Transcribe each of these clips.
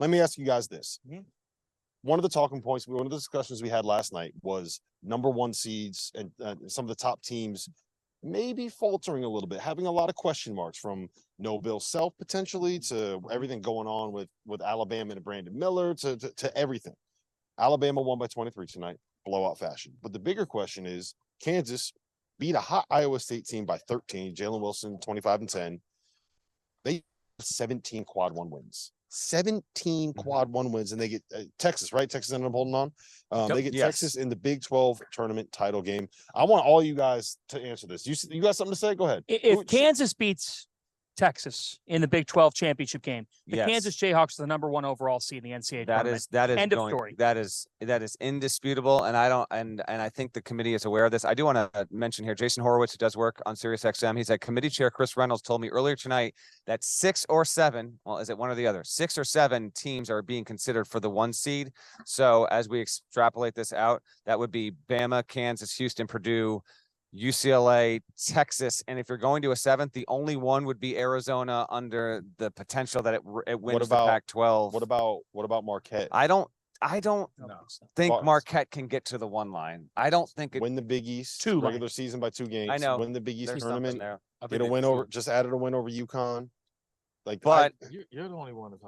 let me ask you guys this. Mhm. One of the talking points, one of the discussions we had last night was number one seeds and some of the top teams maybe faltering a little bit, having a lot of question marks from no Bill Self potentially to everything going on with Alabama and Brandon Miller to everything. Alabama won by 23 tonight, blowout fashion. But the bigger question is Kansas beat a hot Iowa State team by 13. Jalen Wilson 25-10. They 17 quad one wins. 17 quad one wins, and they get Texas, right? Texas ended up holding on. They get Texas in the Big 12 tournament title game. I want all you guys to answer this. You got something to say? Go ahead. If Kansas beats Texas in the Big 12 championship game, the Kansas Jayhawks are the number one overall seed in the NCAA tournament. That is end of story. That is indisputable, and I think the committee is aware of this. I do want to mention here, Jason Horowitz, who does work on SiriusXM, he said committee chair Chris Reynolds told me earlier tonight that 6 or 7, well, is it one or the other? 6 or 7 teams are being considered for the 1 seed. So as we extrapolate this out, that would be Bama, Kansas, Houston, Purdue, UCLA, Texas, and if you're going to a 7th, the only one would be Arizona under the potential that it wins the Pac-12. What about Marquette? I don't think Marquette can get to the 1 line. I don't think win the Big East regular season by 2 games. I know. Win the Big East tournament. Get a win over. Just added a win over UConn. Like, but you're the only one that's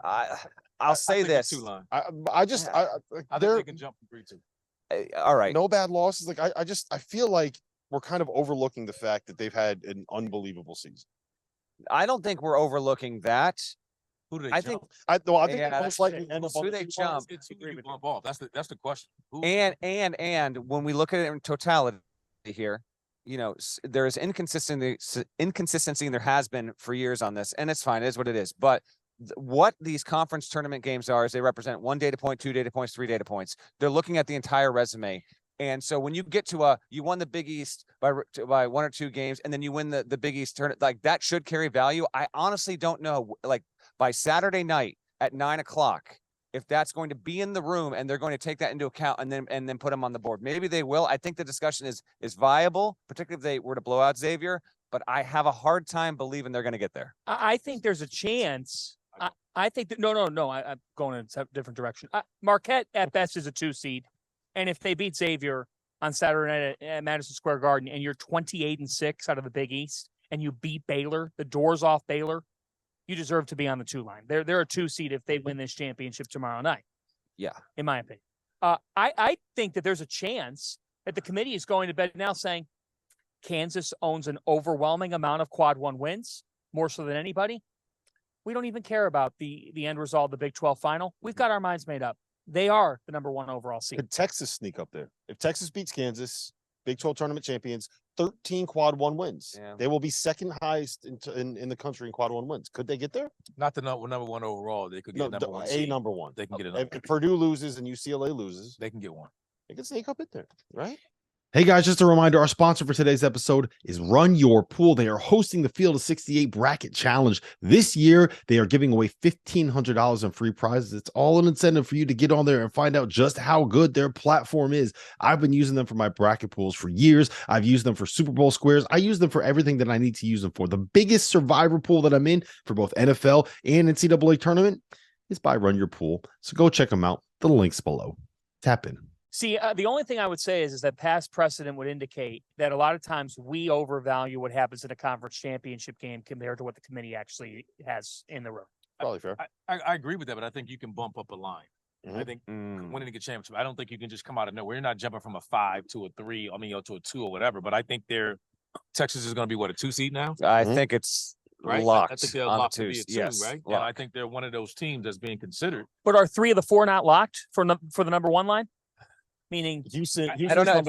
hot. I'll say this. I think they can jump from 3-2. All right. No bad losses. Like I feel like we're kind of overlooking the fact that they've had an unbelievable season. I don't think we're overlooking that. Who do they I jump? think most likely end up who they jump. It's who you bump off. That's the question. And when we look at it in totality here, there is inconsistency, and there has been for years on this, and it's fine. It is what it is. But what these conference tournament games are is they represent 1 data point, 2 data points, 3 data points. They're looking at the entire resume. And so when you get to you won the Big East by 1 or 2 games, and then you win the Big East tournament, like that should carry value. I honestly don't know, like by Saturday night at 9:00, if that's going to be in the room and they're going to take that into account and then put them on the board. Maybe they will. I think the discussion is viable, particularly if they were to blow out Xavier, but I have a hard time believing they're going to get there. I think there's a chance. I think that no. I'm going in a different direction. Marquette at best is a 2 seed, and if they beat Xavier on Saturday night at Madison Square Garden, and you're 28-6 out of the Big East, and you beat Baylor, the doors off Baylor, you deserve to be on the 2 line. They're a 2 seed if they win this championship tomorrow night. Yeah, in my opinion, I think that there's a chance that the committee is going to bed now saying Kansas owns an overwhelming amount of quad 1 wins, more so than anybody. We don't even care about the end result of the Big 12 final. We've got our minds made up. They are the number 1 overall seed. Could Texas sneak up there? If Texas beats Kansas, Big 12 tournament champions, 13 quad 1 wins. Yeah. They will be second highest in the country in quad 1 wins. Could they get there? Not the number 1 overall. They could get number 1 seed. Number 1. They can get it. If Purdue loses and UCLA loses, they can get 1. They can sneak up in there, right? Hey guys, just a reminder, our sponsor for today's episode is Run Your Pool. They are hosting the Field of 68 Bracket Challenge. This year, they are giving away $1,500 in free prizes. It's all an incentive for you to get on there and find out just how good their platform is. I've been using them for my bracket pools for years. I've used them for Super Bowl squares. I use them for everything that I need to use them for. The biggest survivor pool that I'm in for both NFL and NCAA tournament is by Run Your Pool. So go check them out. The link's below. Tap in. See, the only thing I would say is that past precedent would indicate that a lot of times we overvalue what happens in a conference championship game compared to what the committee actually has in the room. Probably fair. I agree with that, but I think you can bump up a line. I think winning a championship, I don't think you can just come out of nowhere. You're not jumping from a 5 to a 3, to a 2 or whatever, but I think Texas is going to be, a 2 seed now? I think it's locked. I think they're locked to be a 2, yes, right? Locked. And I think they're one of those teams that's being considered. But are 3 of the 4 not locked for the number 1 line? Meaning Houston. I don't know.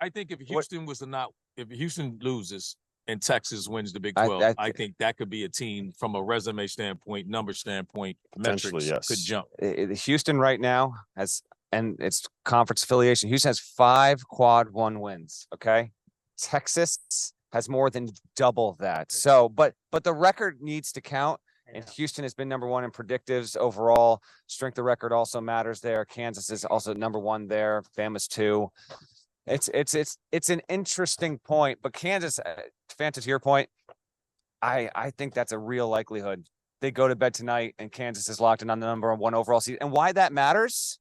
I think if Houston if Houston loses and Texas wins the Big 12, I think that could be a team from a resume standpoint, number standpoint, metrics could jump. Houston right now and its conference affiliation, Houston has 5 quad 1 wins. Okay. Texas has more than double that. So, but the record needs to count. And Houston has been number 1 in predictives overall. Strength of record also matters there. Kansas is also number 1 there. Bama's 2. It's an interesting point, but Kansas, Fanta, to your point, I think that's a real likelihood. they go to bed tonight and Kansas is locked in on the number one overall seed. And why that matters?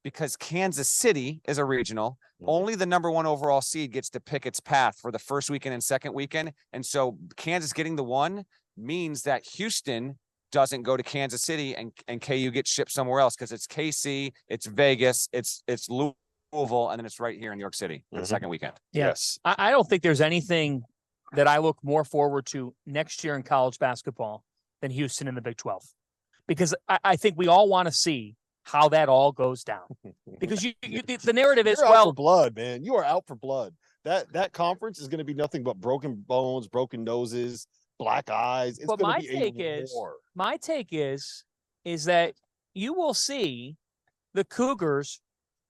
Because Kansas City is a regional. Only the number one overall seed gets to pick its path for the first weekend and second weekend. And so Kansas getting the one means that Houston doesn't go to Kansas City and KU gets shipped somewhere else because it's KC, it's Vegas, it's Louisville, and then it's right here in New York City for the second weekend. Yeah. Yes. I don't think there's anything that I look more forward to next year in college basketball than Houston in the Big 12, because I think we all want to see how that all goes down. Because the narrative is, You're out well, for blood, man. You are out for blood. That conference is going to be nothing but broken bones, broken noses, black eyes. It's But going my to be take a is- war. my take is that you will see the Cougars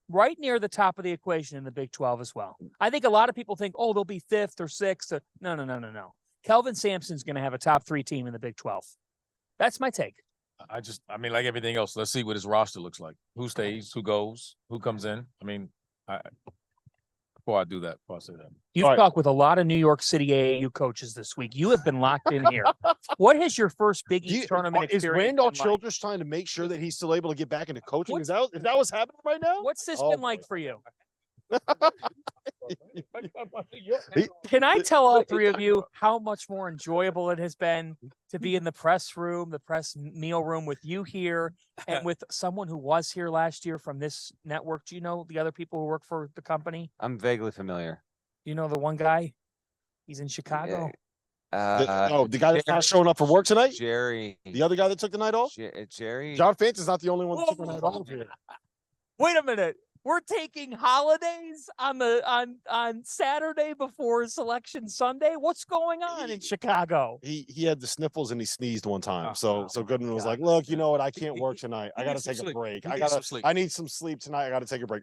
right near the top of the equation in the Big 12 as well. I think a lot of people think, oh, they'll be fifth or sixth. No. Kelvin Sampson's going to have a top 3 team in the Big 12. That's my take. I mean, like everything else, let's see what his roster looks like. Who stays, who goes, who comes in. I mean, before I say that. You've All right. talked with a lot of New York City AAU coaches this week. You have been locked in here. What has your first Big East tournament Is experience Randall been like? Childress trying to make sure that he's still able to get back into coaching? What's- Is that what's happening right now? What's this Oh, been like for you? He- Can I tell all 3 of you how much more enjoyable it has been to be in the press room, the press meal room with you here and with someone who was here last year from this network? Do you know the other people who work for the company? I'm vaguely familiar. You know the one guy? He's in Chicago. the guy that's not showing up for work tonight? Jerry. The other guy that took the night off? Jerry. John Fance is not the only one that took the night Whoa. off here. Wait a minute. We're taking holidays on Saturday before Selection Sunday. What's going on in Chicago? He had the sniffles and he sneezed one time. Oh, So Goodman was God. like, look, you know what? I can't work tonight. I He got to needs some take a sleep. break. He I needs some gotta sleep. I need some sleep tonight. I got to take a break.